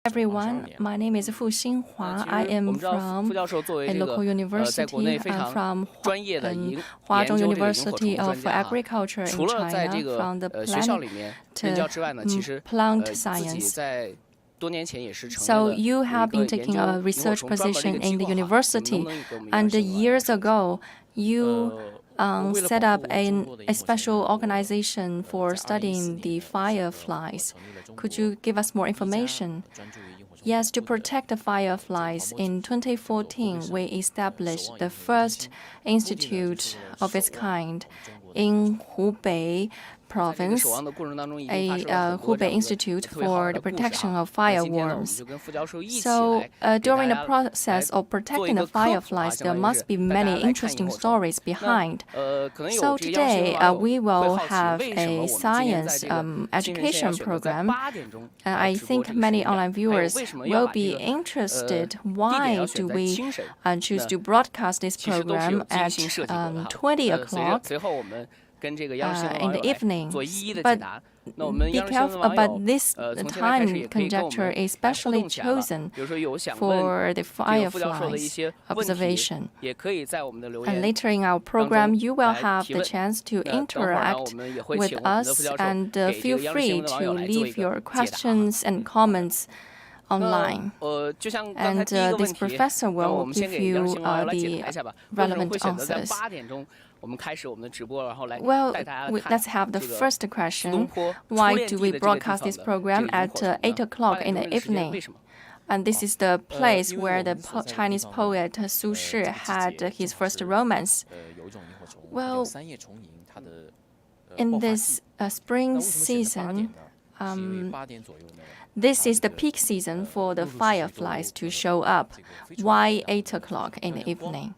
Everyone, my name is Fu Xinhua. I am from a local university. I'm from Huazhong University of Agriculture in China, from the plant science. So you have been taking a research position in the university, and years ago, you set up a special organization for studying the fireflies. Could you give us more information? Yes, to protect the fireflies, in 2014, we established the first institute of its kind in Hubei province, a Hubei Institute for the Protection of Fireworms. So during the process of protecting the fireflies, there must be many interesting stories behind. So today, we will have a science education program. I think many online viewers will be interested. Why do we choose to broadcast this program at 20 o'clock? In the evening, but be careful about this time conjecture is specially chosen for the fireflies observation. And later in our program, you will have the chance to interact with us and feel free to leave your questions and comments online. And this professor will give you the relevant answers. Well, let's have the first question. Why do we broadcast this program at 8 o'clock in the evening? And this is the place where the Chinese poet Su Shi had his first romance. Well, in this spring season, this is the peak season for the fireflies to show up. Why 8 o'clock in the evening?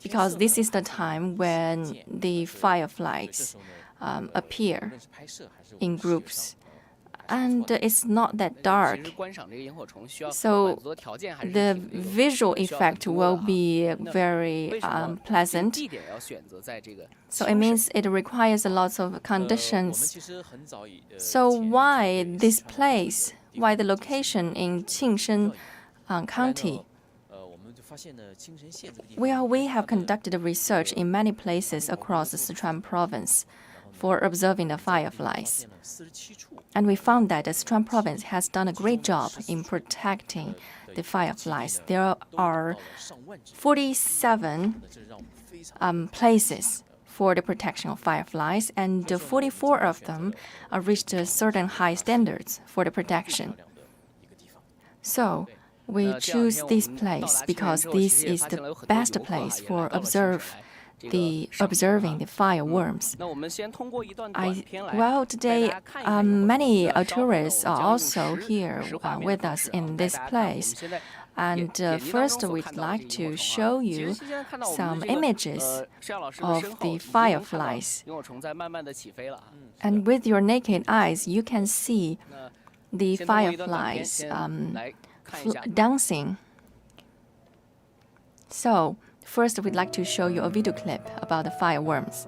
Because this is the time when the fireflies appear in groups. And it's not that dark. So the visual effect will be very pleasant. So it means it requires a lot of conditions. So why this place? Why the location in Qingshen County? Well, we have conducted research in many places across the Sichuan province for observing the fireflies. And we found that the Sichuan province has done a great job in protecting the fireflies. There are 47 places for the protection of fireflies, and 44 of them reached certain high standards for the protection. So we choose this place because this is the best place for observing the fireworms. Well, today many tourists are also here with us in this place. And first, we'd like to show you some images of the fireflies. And with your naked eyes, you can see the fireflies dancing. So, first, we'd like to show you a video clip about the fireworms.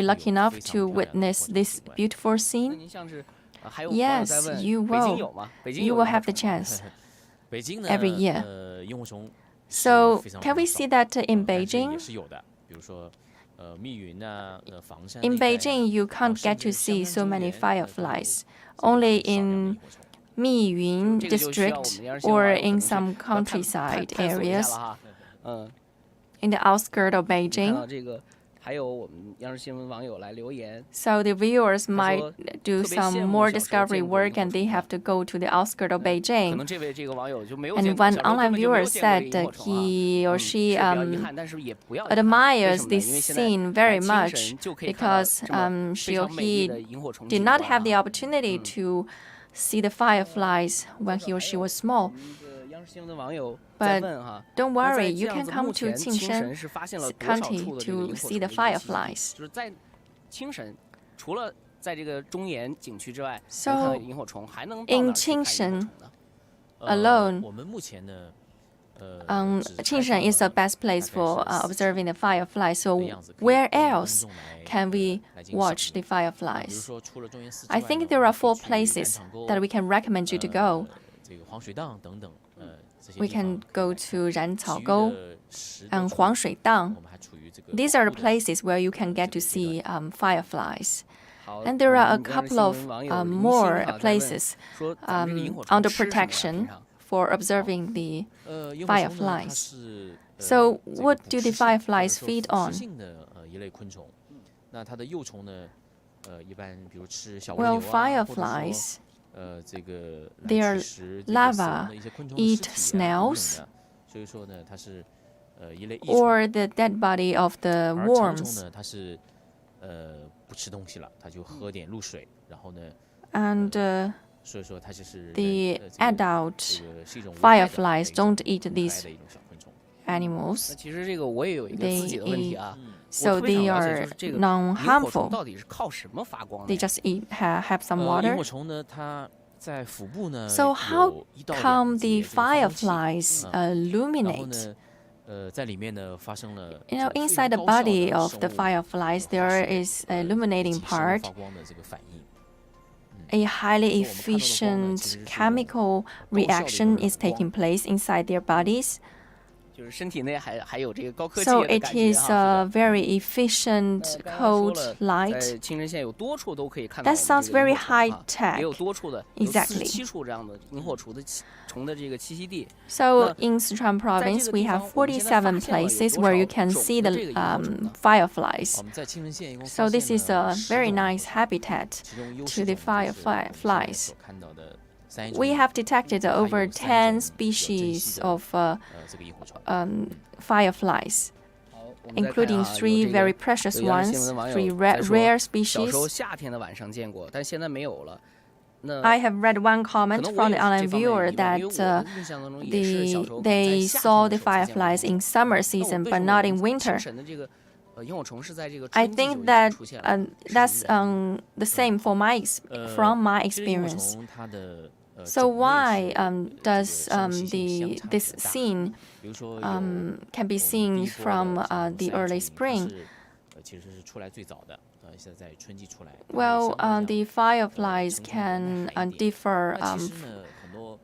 we lucky enough to witness this beautiful scene? Yes, you will. You will have the chance every year. So can we see that in 但是也 Beijing? 是有的，比如说密云呐、房山 In 那一带 Beijing, you 啊， can't 甚 get to 至湘 see 江 so 中 many 原都有 fireflies. 这个 Only 很少量的 in 萤火虫。 Miyun 这个就需要我 district 们央视新闻 or 网友可 in 能去 some 探 countryside 索一下了 areas 哈。in the outskirts of 看 Beijing. 到这个，还有我们央视新闻网友来留言， So the viewers 他 might 说 do 特别羡 some 慕 more 小时候 discovery 见过 work 萤火 and they 虫 have 啊。 to go to the outskirts of 可 Beijing. 能这个网友就没有 And 见过， one 小时候根 online 本就没有 viewer 见过这 said 个萤 that 火虫啊。 he or 是 she 比较遗憾，但是也不要遗憾。为 admires 什么呢？因为 this 现在 scene 来 very 清 much 晨就可以看到 because 这么 she 非 or 常美丽 he 的萤火虫 did 景 not 观 have the 啊。 opportunity to see the fireflies when he or she was 我 small. 们的央视新闻的网友在 But 问哈， don't 那在 worry, 这 you 样 can 子 come 目 to 前清 Qingshen 晨是发现了多少 County 处的这个 to 萤火 see 虫的 the 一个栖息地？ fireflies. 就是在清晨，除了在这个中岩景区之外， So 能看到萤火虫，还能到 in 哪儿去看萤火 Qingshen 虫呢？ alone, 我们目前呢，只开 Qingshen 放 is the 了 best 大概 place 是 for 4 observing the fireflies. 的 So 样子，可以 where 供公 else 众来 can we 来进行 watch 赏 the 萤。比如 fireflies? 说除了中原寺之 I 外呢， think 我 there 们 are 可以 4去 places 南场沟 that we can recommend you to go. 这个黄水荡等等，这些 We 地方 can 可以 go 来 to 看。染草其余沟的10 and 多处黄水荡. 我们还处于这个 These 保 are 护 the 的 places where you can get to 这个阶 see fireflies. 好， And there 我 are a 们央视 couple 新 of 闻网友林 more 鑫哈在问 places 说咱们这个萤火虫 under 吃什么呀？平 protection 常 for observing the 萤火虫呢，它 fireflies. 是 So 这个 what 捕 do 食 the 性或者 fireflies 说 feed 腐蚀 on? 性的一类昆虫。那它的幼虫呢，一般比如吃小蜗 Well, 牛啊，或者说 fireflies, 这个 their 来取食这个死 larvae 亡的一些昆虫的 eat 尸体啊等 snails 等的。所以说呢，它是一类益虫。 or the dead body of the 而成虫 worms. 呢，它是不吃东西了，它就喝点露水，然后呢， And 所以说它就是人 the 这个 adult 这个是一种无害的 fireflies 一种 don't eat 可爱 these 的一种小昆虫。那 animals. 其实这个我也有一个自己的问题啊，我 So 特别 they 想了解 are 就是这个萤火虫 non-harmful. 到底是靠什么发光的 They 呀？ just eat, have some 萤 water. 火虫呢，它在腹部呢 So how 有1到 come 2 the 节这个发光器 fireflies 然后 illuminate? 呢，在里面呢发生了 You know, 这个非 inside 常 the 高效 body 的 of 生 the 物 fireflies, 化 there 学 is an illuminating 及生物 part, 发光的这个反应。 a highly 所以我们看到的光呢，其实 efficient 是一种 chemical 高效的一种 reaction 亮 is 光。 taking place inside their bodies. 就是身体内还有这个高科技 So 的 it 感觉 is 哈。 a very efficient 刚刚说 cold 了， light. 在青城县有多处都可以看到 That 我们 sounds 这个 very 萤火虫 high 啊， tech. 也有多处的，有 Exactly. 47处这样的萤火虫的这个栖息地。 So in Sichuan province, we have 47 places where you can see the fireflies. 我们在青城县一共 So 发 this 现 is 了 a 10 very 种 nice 萤火虫， habitat 其中优 to 势 the 种就是我们现在 fireflies. 所看到的31 We 种 have detected 还有 over 3 10种比较珍稀 species 的 of 这个萤火虫。 fireflies, 好，我们再看 including 啊， 3有这 very 个 precious 有央视新闻 ones, 的网友 3在说 rare 小时候 species. 夏天的晚上见过，但现在没有了。那 I have read one 可 comment 能我 from 也 the 是 online 这方面 viewer 的疑问，因为 that 我的印象当中也是小时候可能在 they 夏 saw 天 the 的时候才见过 fireflies in summer 那我 season, 为 but 什么 not 我 in 们 winter. 清晨的这个萤火虫是在这个 I 春季就 think 已经 that 出现了？是 that's 什么原因？ the same for my from my 其实萤火 experience. 虫它的 So 种类 why 是 does 这个生息性 the 相差 this 比较大。 scene 比如说有 can be 我们第 seen 一波 from 的这种 the 三叶 early 虫它 spring? 是其实是出来最早的，现在在春季出来。它 Well, 相对 the 来讲 fireflies 成长得 can 耐寒一点。 differ. 那其实呢，很多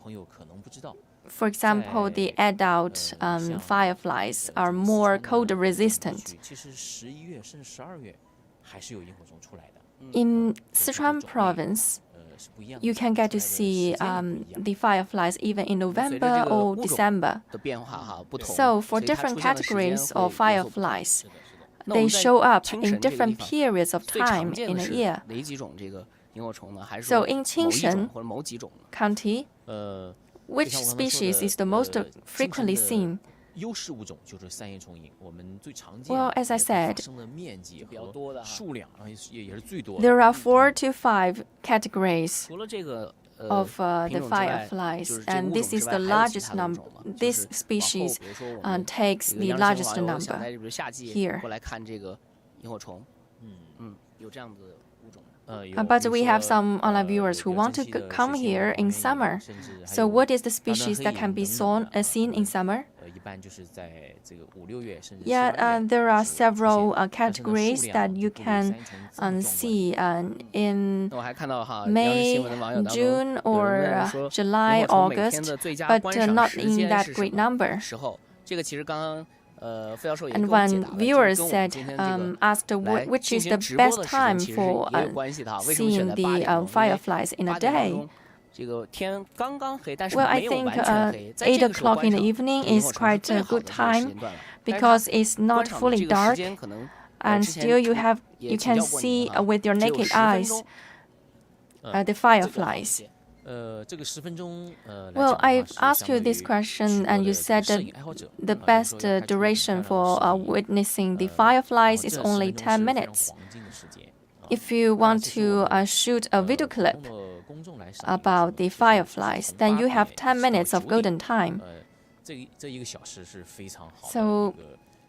朋友可能不知道， For example, the 在 adult 像 fireflies 这 are 个 more 四川 cold 呐等地 resistant. 区其实11月甚至12月还是有萤火虫出来的。 In 所以这 Sichuan 种类 province, 是不一样的， you can get 出来的 to see 时间也不一样。 the fireflies even in 随着 November 这个 or 物种 December. 的变化哈不同， So 所 for 以它 different 出现的时间 categories 会有 of 所不同。 fireflies, 是的，是的。那我 they 们在 show up 清 in 晨这个地 different 方 periods of 最常 time 见 in 的 a 是 year. 哪几种这个萤火虫呢？还是 So 说 in 某一 Qingshen 种或者某几种呢？ County, 就 which 像我刚才说 species 的 is the most 清晨 frequently 的 seen? 优势物种就是三叶虫萤，我们最常见 Well, 的 as I 也它 said, 发生的面积比较多的哈数量啊也是最多的。 There are 4 to 5 categories 除了这个 of 品 the 种之外，就 fireflies, 是这个 and 物 this 种 is 之外 the 还有其 largest 他的物 number. 种吗？就 This 是往后 species 比如说我们 takes 有 the 央视 largest 新闻网友想 number. 在比如夏季 here 过来看这个萤火虫，有这样子的物种吗？有 But 比如 we have 说 some online viewers who 比较 want 珍 to 稀的 come 水仙 here 黄 in 缘 summer. 甚至还 So 有 what is the 大端 species 黑 that can 影 be 等等的 seen 它 in 们 summer? there are several categories that you can see in May, June, or July, August, but not in that great number. And when viewers asked which is the best time for seeing the fireflies in a day, well, I think 8 o'clock in the evening is quite a good time because it's not fully dark, and still you can see with your naked eyes the fireflies. Well, I've asked you this question, and you said that the best duration for witnessing the fireflies is only 10 minutes. If you want to shoot a video clip about the fireflies, then you have 10 minutes of golden time. So,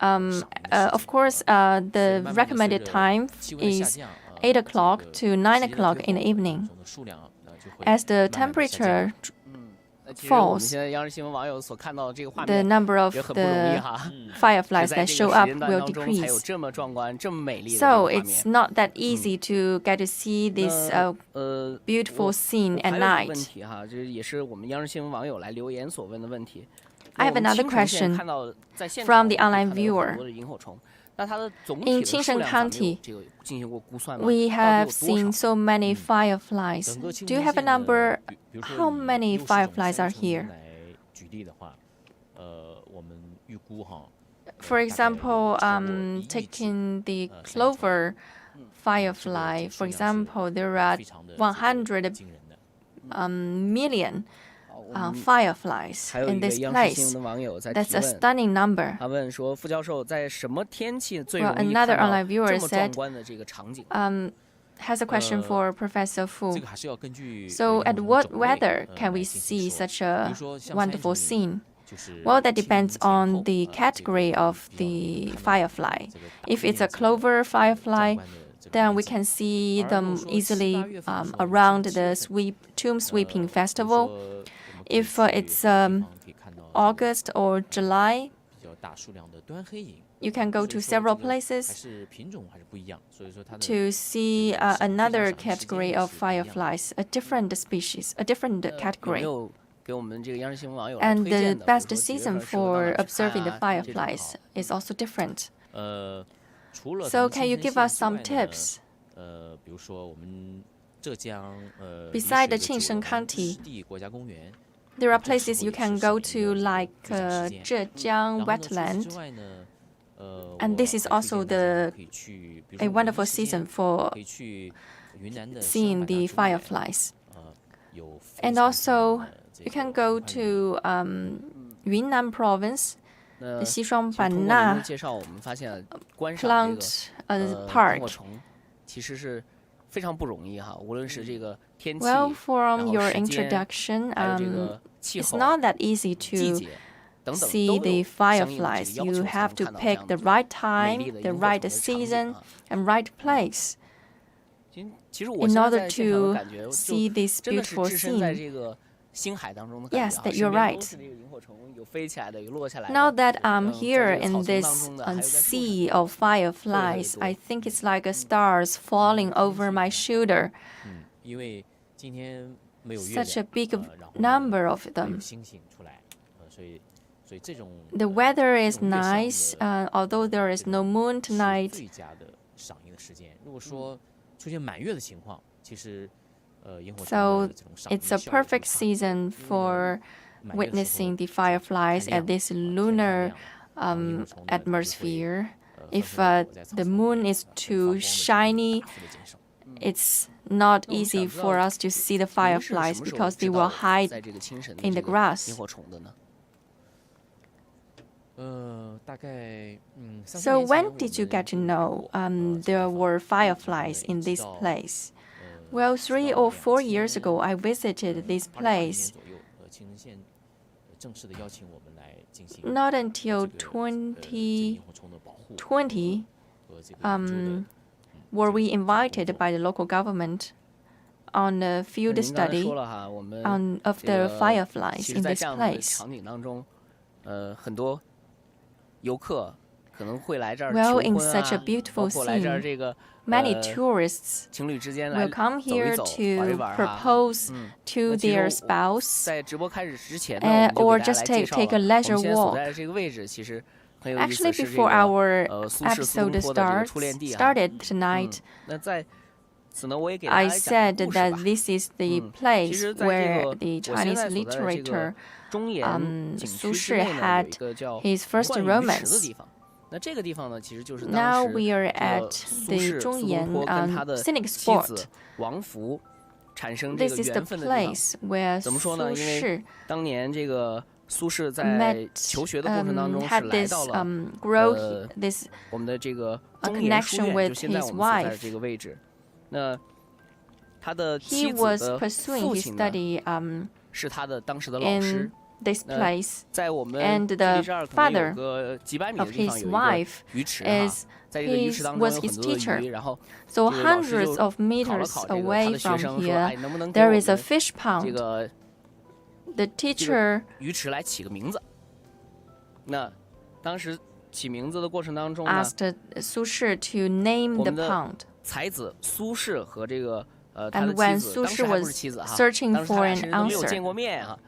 of course, the recommended time is 8 o'clock to 9 o'clock in the evening. As the temperature falls, the number of the fireflies that show up will decrease. So it's not that easy to get to see this beautiful scene at night. I have another question from the online viewer. In Qingshen County, we have seen so many fireflies. Do you have a number? How many fireflies are here? For example, taking the clover firefly, for example, there are 100 million fireflies in this place. That's a stunning number. Well, another online viewer said, has a question for Professor Fu. So at what weather can we see such a wonderful scene? Well, that depends on the category of the firefly. If it's a clover firefly, then we can see them easily around the tomb sweeping festival. If it's August or July, you can go to several places to see another category of fireflies, a different species, a different category. And the best season for observing the fireflies is also different. So can you give us some tips? Beside the Qingshen County, there are places you can go to like Zhejiang wetland, and this is also a wonderful season for seeing the fireflies. And also, you can go to Yunnan province, the Sichuan plant park. Well, from your introduction, it's not that easy to see the fireflies. You have to pick the right time, the right season, and right place in order to see this beautiful scene. Yes, that you're right. Now that I'm here in this sea of fireflies, I think it's like stars falling over my shoulder. Such a big number of them. The weather is nice, although there is no moon tonight. So it's a perfect season for witnessing the fireflies at this lunar atmosphere. If the moon is too shiny, it's not easy for us to see the fireflies because they will hide in the grass. So when did you get to know there were fireflies in this place? Well, 3 or 4 years ago, I visited this place. Not until 2020 were we invited by the local government on a field study of the fireflies in this place. 很多游客可能会来这儿 Well, 求 in 婚 such a 啊， beautiful 包括来这儿 scene, 这个 many tourists 情侣之间来 will come 走一 here 走，玩一 to 玩哈。 propose 那 to 其实 their 我 spouse 在直播开始之前呢，我 or 们就给大家 just 来介绍 take a 了我 leisure 们现在所 walk. 在的这个位置，其实很有意思， Actually, 是这 before 个 our 苏轼苏东 episode 坡的这个初恋地哈。 started tonight, 那在此呢，我也给大家 I 来讲 said 个故事 that 吧。 this is the 其 place 实在这 where 个 the 我现 Chinese 在所在的这 literature 个中原景苏轼区之内呢，有 had 一个叫 his first 浣鱼池的 romance. 地方。那这个地方呢，其实就是 Now 当时 we are 这 at 个苏 the 轼苏东 Zhongyan 坡跟他的 scenic 妻 spot. 子王弗产生这 This 个 is the 缘分的地方。 place where 怎么说呢？因为 Su 当年这个苏轼在 met 求学的过程当中是 had 来 this 到了 grow this 我们的这个 a 中原书 connection 院， with 就现在 his 我们所在的 wife. 这个位置。那他的 He 妻子 was 的 pursuing 父 his 亲呢， study 是他的当时的老师 in。this 那 place, 在我们 and 距 the 离这儿可能有 father 个几百米 of 的地方 his 有一个 wife 鱼池哈， is 在这个鱼池当中 was 有 his 很多的 teacher. 鱼，然后 So 这个老师 hundreds 就 of 考了 meters 考这个他 away 的学 from 生说，哎， here, 能不能给 there 我 is a 们 fish 这 pond. 个 The teacher 鱼池来起个名字？那当时起名字的过程当中呢， asked Su Shi to name the 我们的 pond. 才子苏轼和这个他 And 的 when 妻子， Su 当时 Shi 还不是 was 妻子哈， searching 当时他 for 俩 an 甚至都没有见 answer, 过面哈，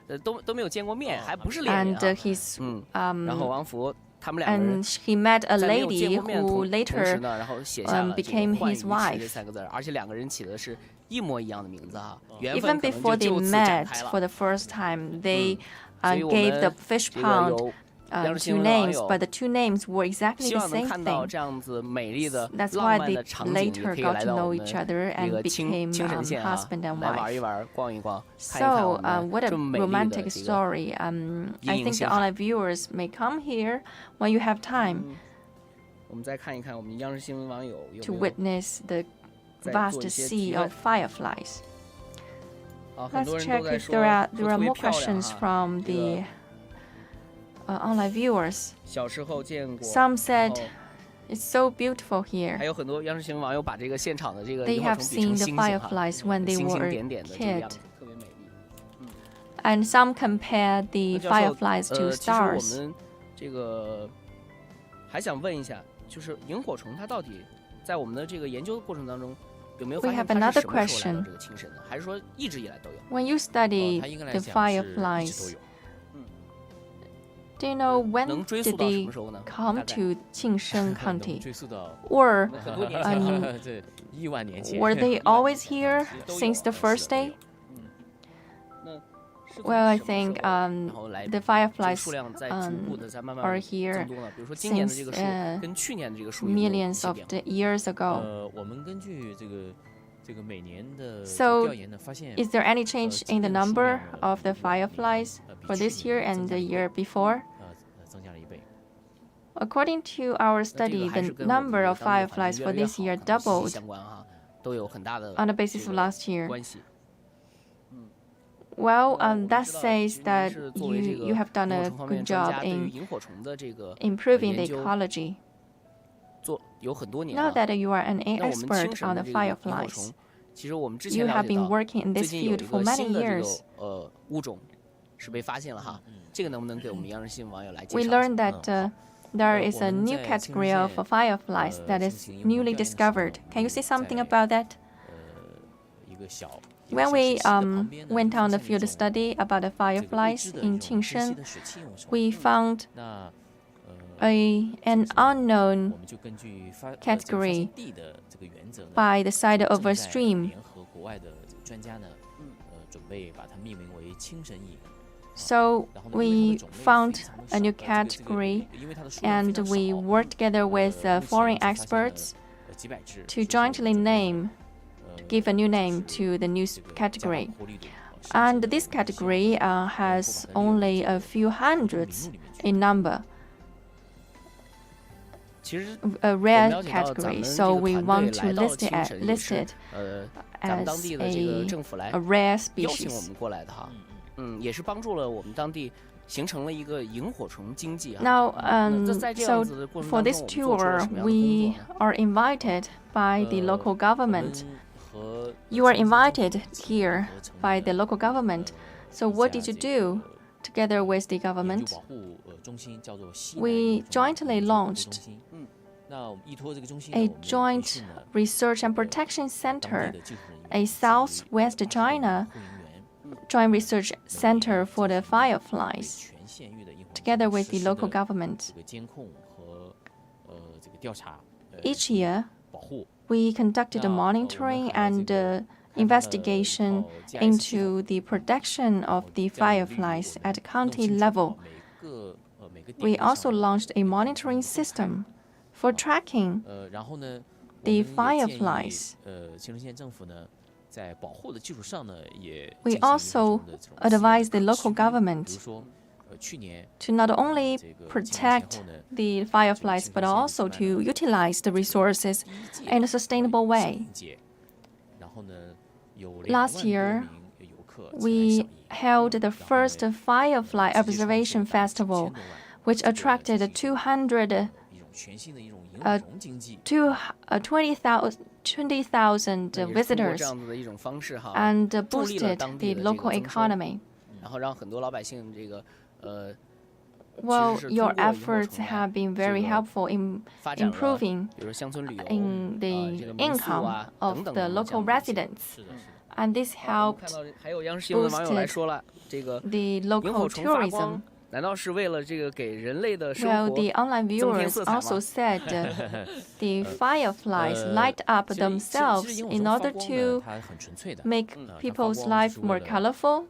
都没有见过面，还不是恋人 and 哈。 his 然后王弗他们两个人 and he met a 在没有见 lady 过面 who 同时 later 呢，然后写下了这 became 个浣鱼 his 池 wife. 这三个字，而且两个人起的是一模一样的名字哈，缘 Even 分可能 before 就 they 就此展 met 开了 for。the first time, they 所以我 gave 们 the fish 这个 pond 有央视新 two 闻的网 names, 友 but the two names were exactly 希 the 望能 same 看到 thing. 这样子美丽的 That's 浪 why 漫 they 的场景，也 later 可以 got 来 to 到我 know 们 each other 这个 and became 青神县啊， husband and 来 wife. 玩一玩，逛一逛，看一看 So, 我们 what a 这么美丽的 romantic 这个 story. I 阴 think 影 the 星海。 online viewers may come here when you have time 我们再看一看我们央视新闻网友有 to 没有 witness the 在做 vast 一些 sea 提 of 问。 fireflies. 好，很 Let's 多人 check 都在 if 说 there are 说特别 more 漂亮 questions 哈。 from 这个 the online viewers. 小时候见过， Some 然 said 后 it's so beautiful 还 here. 有很多央视新闻网友把这个现场的这个 They 萤火 have 虫比成 seen the 星星哈， fireflies when they 星 were 星 a 点点的这个 kid. 样子，特别美丽。 And some compare the 教授 fireflies to 其实我 stars. 们这个还想问一下，就是萤火虫它到底在我们的这个研究的过程当中，有没有发 We 现 have 它是 another 什么时候来 question. 到这个青神的，还是说一直以来都有？ When you study 它应该来 the 讲是一直都 fireflies, 有。 do you know when 能追溯 did 到什 they 么时候呢？ come 大概 to Qingshen 能 County? 追溯到 Or 很多年前了。这1万年前。 were they always here since the first day? 那是从 Well, I 什么时 think 候然后来 the 这个 fireflies 数量在逐步的在慢 are 慢 here 增多呢？比如说今年的这个数 since 跟去年的这个数有没有一 millions 些 of 变化？ the years ago. 我们根据这个每年的 So, 调研呢，发现 Is there any change in the number of the fireflies for this year and the year before? 增加了1倍。 According to our 那这 study, 个还是 the 跟我们 number 的 of 当地环 fireflies 境 for 越来越 this 好 year 可能息息 doubled 相关哈，都有很大的 on the basis 这 of 个 last year. 关系。 Well, 我们 that 知道 says 其实您 that 是作为这 you 个 have done 萤火 a 虫方 good 面专 job 家，对于 in 萤火虫的这个 improving the 研究 ecology. 做有很多年 Now 了。 that you are an 那我们 expert 清神 on 的 the 这个萤火 fireflies, 虫，其实我们之前 you 了 have 解 been 到， working in 最 this 近有 field 一 for 个 many 新的这 years. 个物种是被发现了哈。这个能不能给我们央视新闻网友来介 We 绍一下？ learned that there is a new category of fireflies that is newly discovered. Can you say something about that? 一个小 When we 小溪的旁边呢 went on 就 the 发现了 field 一种 study about the 这个未 fireflies 知的 in 一种珍稀 Qingshen, 的水栖幼虫。 we found 那 an unknown 我们就根据这个 category 发现地的这个原则呢， by the side of a 正在 stream. 联合国外的这个专家呢，准备把它命名为青神蚁。 So 然后呢，因为 we 它的种类 found 非常的 a 少 new 这个 category 因为它的数量非 and 常 we 少 worked together with 目前 foreign 就发现了 experts 几百只 to jointly name, give a new name to the new category. And this category has only a few hundreds in number, 其实 a 我们 rare 了解到咱 category. 们 So 这个 we 团 want 队 to 来到了 list 青 it, 神，也 list 是 it 咱们当 as 地的这个 a 政府来 rare 邀请我 species. 们过来的哈。也是帮助了我们当地形成了一个萤火虫经济啊。 Now, 那在这样 so 子的过程 for 当中， this 我们做出了 tour, 什么样的工 we 作呢？ are invited by the local government. 和 You are invited here by the local government. So what did you do together with the 研究 government, 保护中心，叫做西南 we 萤火虫 jointly 研究保护 launched 中心。那我们依托这个中心呢， a 我们培 joint 训了 research and protection 当 center, 地的技术人员 a 以及 Southwest 20个 China 护林员， joint research center for the 对 fireflies, 全县域的萤火虫 together with 实 the 施 local 的 government. 这个监控和这个调查， Each year, 保护。 we conducted a 那我们 monitoring 还 and 这个 investigation 开发了GIS 系统 into the protection of the 这样的领域 fireflies 我们 at county 弄清楚 level. 每个 We 点位上 also 的 launched a monitoring system for tracking 然后呢， the 我们也建议 fireflies. 青城县政府呢，在保护的基础上呢，也 We 进行萤火 also 虫的这种 advise 资源 the 的 local 比如 government 说去年 to not only 这个 protect 前后呢 the fireflies, but also to utilize the resources in a sustainable way. 节，然后呢，有 Last 2万 year, 多名游客前来 We 响应 held the first firefly 直接创 observation 建了 festival, 1000多万 which attracted 200, 一种全新的一种萤火虫经济。 20,000 也是通过这 visitors 样子的一种方式哈， and 助力了 boosted 当 the 地的这个 local 增收， economy. 然后让很多老百姓这个其 Well, 实是 your 通过萤火 efforts 虫来 have been 这 very 个 helpful in 发展了 improving 比如说乡村旅游 in 这 the 个民宿 income 啊 of 等等 the 等等这 local 样的东西。 residents, 是的，是的。 and this 好，我们看 helped 到还有央视新闻的网友来 boosted 说了，这个 the 萤 local 火虫发 tourism. 光，难道是为了这个给人类的生 Well, 活 the online 增添 viewers 色彩吗？ also said the fireflies light up 其实 themselves 萤火 in 虫发 order 光 to 呢，它很纯粹的。 make 它发 people's 光 life 就是为 more 了 colorful.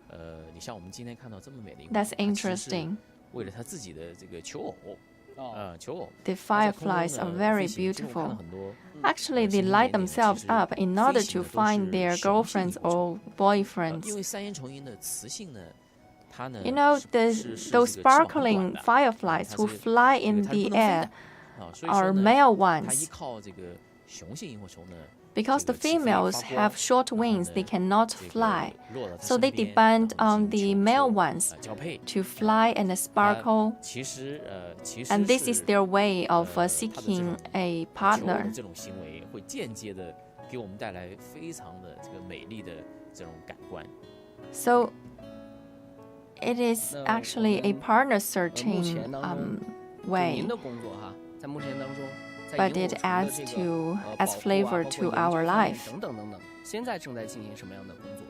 你像我们今天看到这么美的萤火 That's 虫，它其实是 interesting. 为了它自己的这个求偶，求偶。 The 它在空中 fireflies are 呢 very 飞行，其实我看到 beautiful. 很多 Actually, they 星星 light 点点， themselves 其实 up in 飞 order 行 to 的都 find 是 their 雄性萤 girlfriends 火虫 or 因 boyfriends. 为三叶虫萤的雌性呢，它呢 You know, 是 those 这个翅膀很短 sparkling 的 fireflies 它 who 是 fly 这个 in 它是不 the 能飞 air 的所以说 are 呢 male 它依 ones. 靠这个雄性萤火虫呢， Because the 这个起飞 females 发光 have short 然后 wings, 呢 they cannot 这个 fly. 落到它 So 身 they 边 depend 然后 on 进 the 行 male 求 ones 交配。 to fly and sparkle, 其实and this is 是 their way of 它的这 seeking 种 a 求偶的 partner. 这种行为会间接的给我们带来非常的这个美丽的这种感官。 So it is actually a partner 目 searching 前当中，就您 way, 的工作哈，在目前当中，在 but 萤火 it 虫的 adds 这个 to 保 as 护啊 flavor 包括 to 研究 our 方面 life. 等等等等，现在正在进行什么样的工作？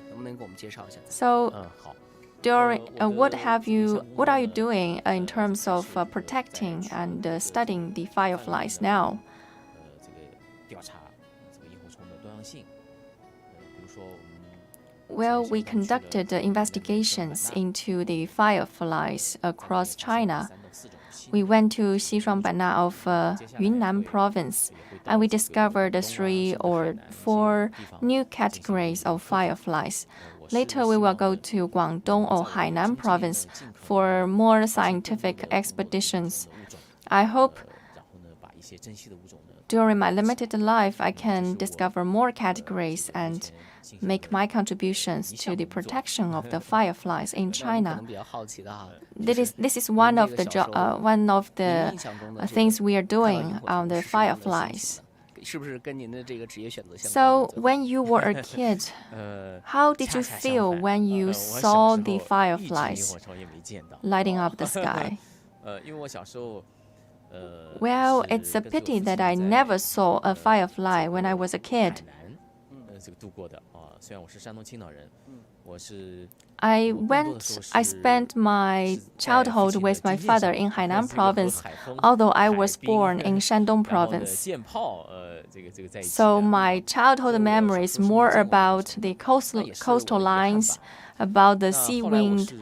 能不能给我们介绍一下？ So 好。 during what 我的 are you 这个项目呢 doing in terms of protecting and studying the fireflies now? 这个调查这个萤火虫的多样性，比如说我们 Well, we conducted investigations into the fireflies across China. We went to Sichuan of Yunnan province, and we discovered 3 or 4 new categories of fireflies. Later, we will go to Guangdong or Hainan province for more scientific expeditions. I hope 然后呢，把一些珍稀的物种呢， during my limited life, I can discover more categories and make my contributions to the protection of the fireflies in 那您可 China. 能比较好奇的哈， This is one of the one of 您 the 印象中的这个 things we are 看到 doing 萤火 on 虫 the 是什么样的心 fireflies. 情呢？是不是跟您的这个职业选择相关 So 呢？ when you were a kid, how did you feel when you saw the 一只萤 fireflies 火虫也没见到。 lighting up the sky? 因为我小时候， Well, 是 it's a 跟着我 pity 父 that 亲 I 在 never saw a firefly when I was a 海 kid. 南，这个度过的啊。虽然我是山东青岛人，我是 I 我更多的时候 I 是 spent my 是在父 childhood 亲的 with my 经验 father 上 in 看 Hainan 这个和 province, 海风 although I 海 was 滨 born in Shandong 然后呢 province. 舰炮，这个在一起 So 的 my childhood memory is more about the coastal lines, about the 那 sea 后来我 wind. 是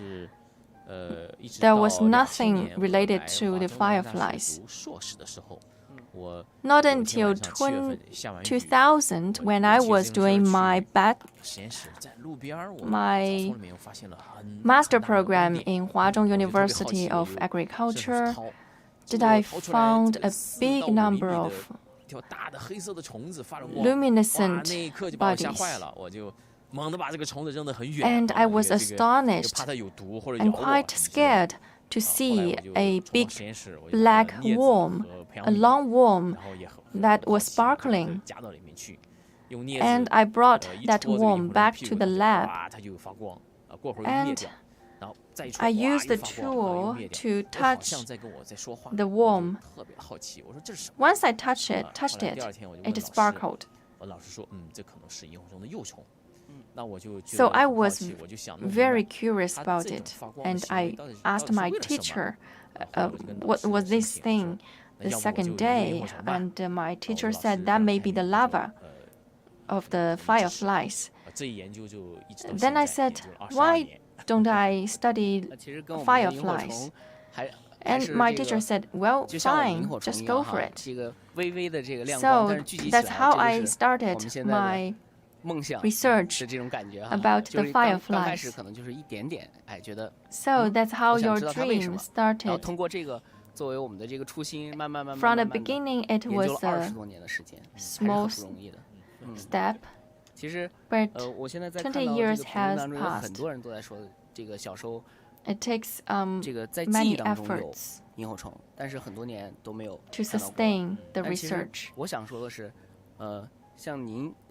一直 There 到 was 2000 nothing 年我 related 来 to the 华中大学 fireflies. 读硕士的时候，我 Not 有一天 until 晚上7月份下完雨， 2000, when I was doing my 实验室在路边儿，我 my 草丛里面我发现了很 master 很大的光 program 点 in Huazhong 我就特别好 University 奇，我 of 就伸手 Agriculture, 掏， did 结果 I 掏出来 found 这个 a 4 big 到5厘 number 米的 of 一条大的黑色的虫子发着光，哇， luminescent 那一刻就把我吓 bodies. 坏了，我就猛地把这个虫子扔得很远 And 啊 I 这个 was 这个就 astonished 怕它有毒或者 and 咬我 quite 什么之类的 scared to 后来 see 我就 a 冲到 big 实验室我就把 black 镊子 worm, 和培养 a 皿 long worm 然后也很 that 好 was 奇把这个 sparkling. 夹到里面去，用镊 And 子 I brought 一 that 戳这个萤火 worm 虫 back 屁 to 股 the 它就 lab. 哇它就发光，过会儿又灭 And 掉。I used the tool to touch the worm. Once I touched it, it sparkled. So I was very curious about it, and I asked my teacher, what was this thing the second day, and my teacher said that may be the larva of the fireflies. Then I said, why don't I study fireflies? And my teacher said, well, fine, just go for it. So that's how I started my research about the fireflies. So that's how your dream started. From the beginning, it was a small step, but 20 years has passed. It takes many efforts to sustain the research.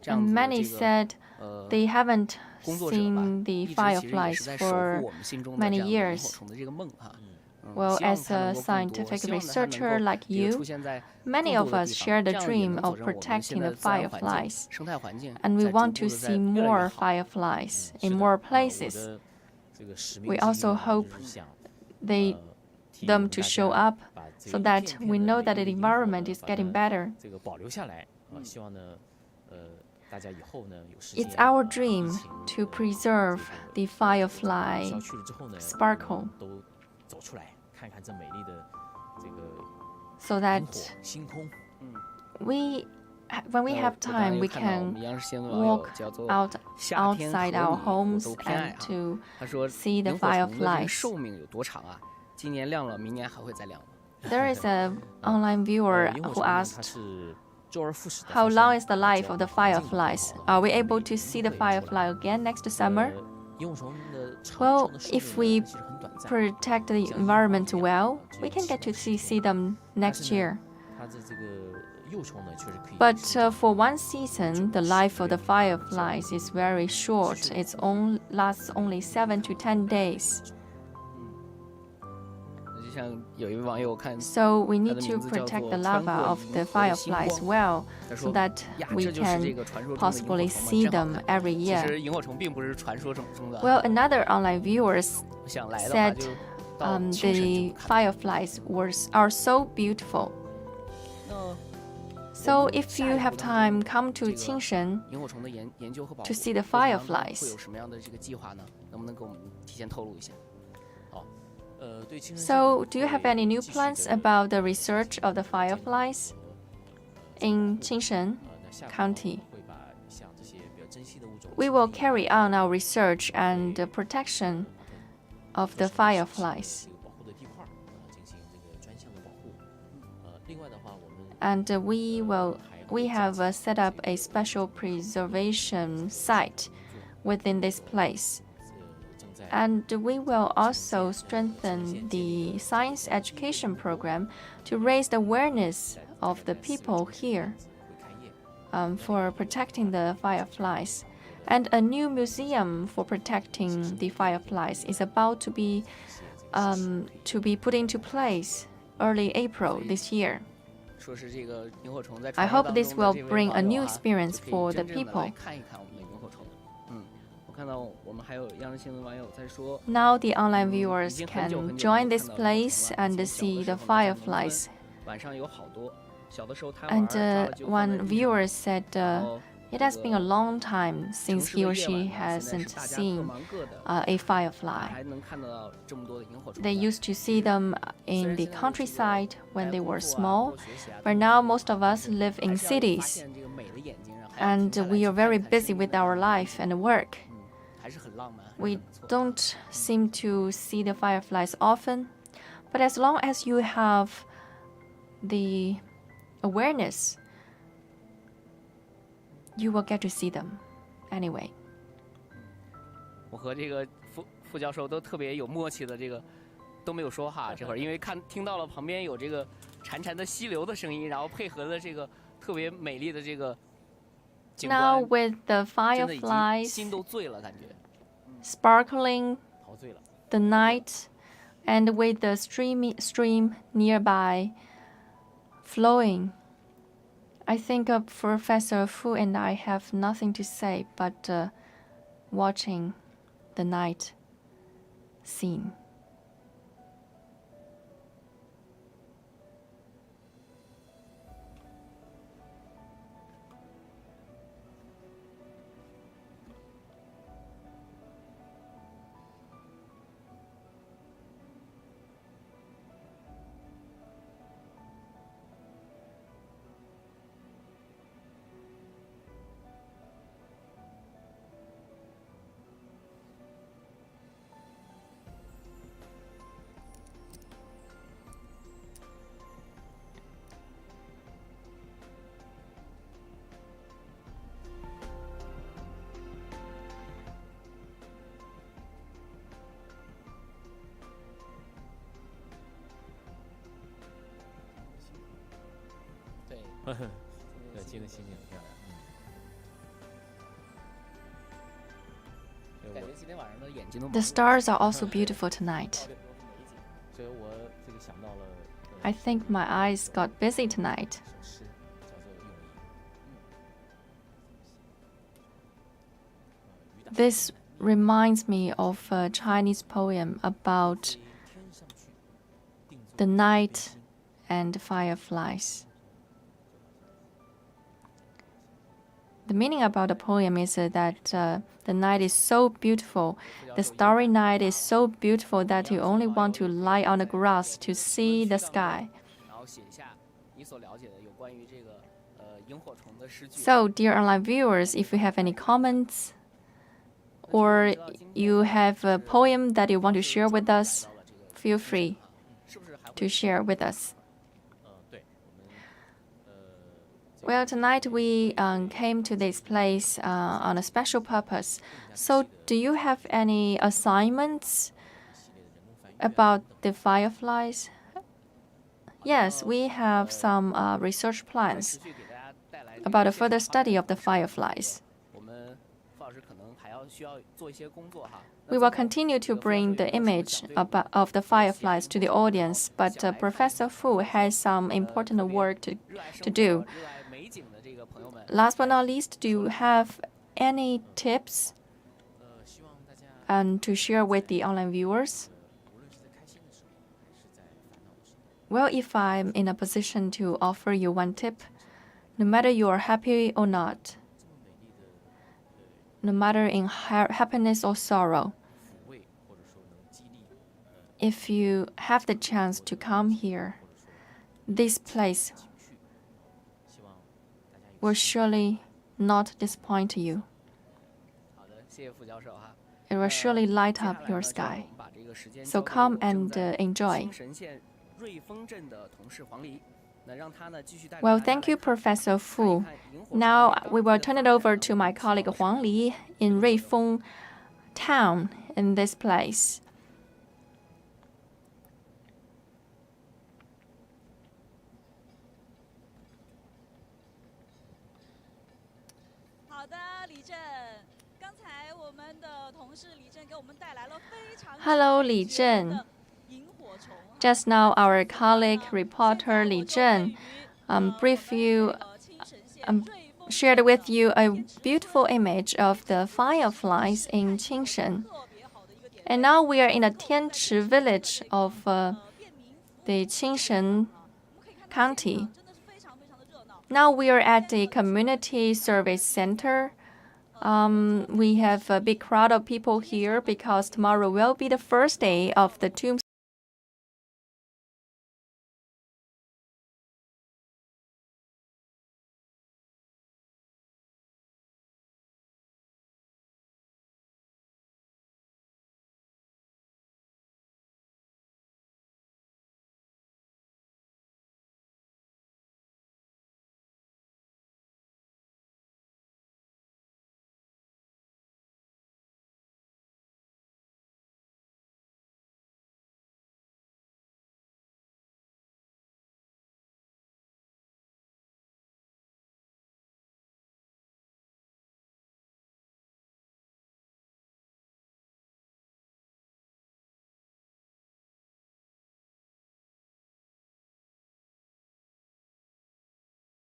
And many said they haven't seen the fireflies for many years. Well, as a scientific researcher like you, many of us share the dream of protecting the fireflies, and we want to see more fireflies in more places. We also hope them to show up so that we know that the environment is getting better. It's our dream to preserve the firefly sparkle so that when we have time, we can walk outside our homes and to see the fireflies. There is an online viewer who asked, how long is the life of the fireflies? Are we able to see the firefly again next summer? Well, if we protect the environment well, we can get to see them next year. But for one season, the life of the fireflies is very short. It lasts only 7 to 10 days. So we need to protect the larva of the fireflies well, so that we can possibly see them every year. Well, another online viewer said the fireflies are so beautiful. So if you have time, come to Qingshen to see the fireflies. So, do you have any new plans about the research of the fireflies in Qingshen County? We will carry on our research and the protection of the fireflies. And we have set up a special preservation site within this place. And we will also strengthen the science education program to raise the awareness of the people here for protecting the fireflies. And a new museum for protecting the fireflies is about to be put into place early April this year. I hope this will bring a new experience for the people. Now the online viewers can join this place and see the fireflies. And one viewer said it has been a long time since he or she hasn't seen a firefly. They used to see them in the countryside when they were small, but now most of us live in cities, and we are very busy with our life and work. We don't seem to see the fireflies often, but as long as you have the awareness, you will get to see them anyway. 我和这个副教授都特别有默契的，都没有说话这会儿，因为听到了旁边有这个潺潺的溪流的声音，然后配合了这个特别美丽的这个景观。Now with the fireflies 心都醉了，感觉。sparkling the night and with the stream nearby flowing, I think Professor Fu and I have nothing to say but watching the night scene. The stars are also beautiful tonight. I think my eyes got busy tonight. This reminds me of a Chinese poem about the night and fireflies. The meaning about the poem is that the night is so beautiful, the starry night is so beautiful that you only want to lie on the grass to see the sky. So, dear online viewers, if you have any comments or you have a poem that you want to share with us, feel free to share with us. Well, tonight we came to this place on a special purpose. So, do you have any assignments about the fireflies? Yes, we have some research plans about a further study of the fireflies. We will continue to bring the image of the fireflies to the audience, but Professor Fu has some important work to do. Last but not least, do you have any tips to share with the online viewers? Well, if I'm in a position to offer you one tip, no matter you are happy or not, no matter in happiness or sorrow, if you have the chance to come here, this place will surely not disappoint you. It will surely light up your sky. So come and enjoy. Well, thank you, Professor Fu. Now we will turn it over to my colleague Huang Li in Ruifeng town in this place. Hello, Li Zhen. Just now, our colleague reporter Li Zhen shared with you a beautiful image of the fireflies in Qingshen. And now we are in the Tianchi village of the Qingshen County. Now we are at the community service center. We have a big crowd of people here because tomorrow will be the first day of the tomb